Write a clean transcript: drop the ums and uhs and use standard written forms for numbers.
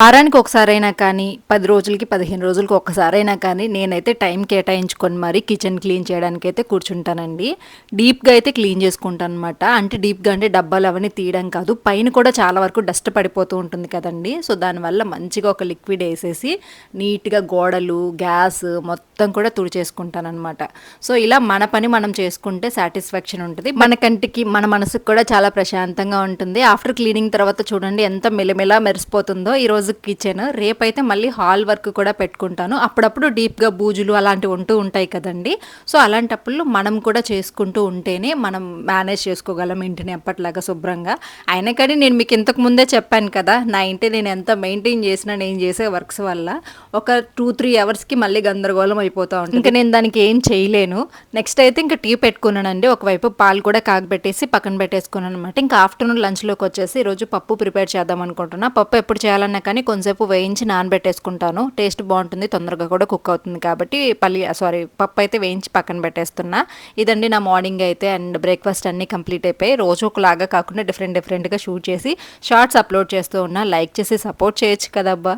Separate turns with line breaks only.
వారానికి ఒకసారైనా కానీ 10 రోజులకి 15 రోజులకి ఒక్కసారైనా కానీ నేనైతే టైం కేటాయించుకొని మరి కిచెన్ క్లీన్ చేయడానికైతే కూర్చుంటానండి. డీప్‌గా అయితే క్లీన్ చేసుకుంటాను అనమాట. అంటే డీప్‌గా అంటే డబ్బాలు అవన్నీ తీయడం కాదు. పైన కూడా చాలా వరకు డస్ట్ పడిపోతూ ఉంటుంది కదండీ! సో, దానివల్ల మంచిగా ఒక లిక్విడ్ ఏసేసి నీట్‌గా గోడలు, గ్యాస్ మొత్తం కూడా తుడిచేసుకుంటాననమాట. సో, ఇలా మన పని మనం చేసుకుంటే సాటిస్ఫాక్షన్ ఉంటది. మన కంటికి, మన మనసుకు కూడా చాలా ప్రశాంతంగా ఉంటుంది. ఆఫ్టర్ క్లీనింగ్ తర్వాత చూడండి ఎంత మెలిమెలా మెరిసిపోతుందో ఈరోజు కిచెన్. రేపైతే మళ్ళీ హాల్ వర్క్ కూడా పెట్టుకుంటాను. అప్పుడప్పుడు డీప్‌గా బూజులు అలాంటివి ఉంటూ ఉంటాయి కదండీ! సో, అలాంటప్పుడు మనం కూడా చేసుకుంటూ ఉంటేనే మనం మేనేజ్ చేసుకోగలం ఇంటిని ఎప్పటిలాగా శుభ్రంగా. అయినా కానీ నేను మీకు ఇంతకు ముందే చెప్పాను కదా! నా ఇంటి నేను ఎంత మెయింటైన్ చేసినా నేను చేసే వర్క్స్ వల్ల ఒక 2-3 అవర్స్‌కి మళ్ళీ గందరగోళం అయిపోతా ఉంటుంది. ఇంక నేను దానికి ఏం చేయలేను. నెక్స్ట్ అయితే ఇంక టీ పెట్టుకున్నానండి. ఒకవైపు పాలు కూడా కాగబెట్టేసి పక్కన పెట్టేసుకున్నాననమాట. ఇంకా ఆఫ్టర్‌నూన్ లంచ్‌లోకి వచ్చేసి ఈరోజు పప్పు ప్రిపేర్ చేద్దాం అనుకుంటున్నా. పప్పు ఎప్పుడు చేయాలన్నా కానీ కొంచెంసేపు వేయించి నానబెట్టేసుకుంటాను. టేస్ట్ బావుంటుంది. తొందరగా కూడా కుక్ అవుతుంది కాబట్టి పప్పు అయితే వేయించి పక్కన పెట్టేస్తున్నా. ఇదండి నా మార్నింగ్ అయితే అండ్ బ్రేక్‌ఫాస్ట్ అన్నీ కంప్లీట్ అయిపోయాయి. రోజు ఒకలాగా కాకుండా డిఫరెంట్‌గా షూట్ చేసి షార్ట్స్ అప్లోడ్ చేస్తూ ఉన్నా. లైక్ చేసి సపోర్ట్ చేయొచ్చు కదబ్బా!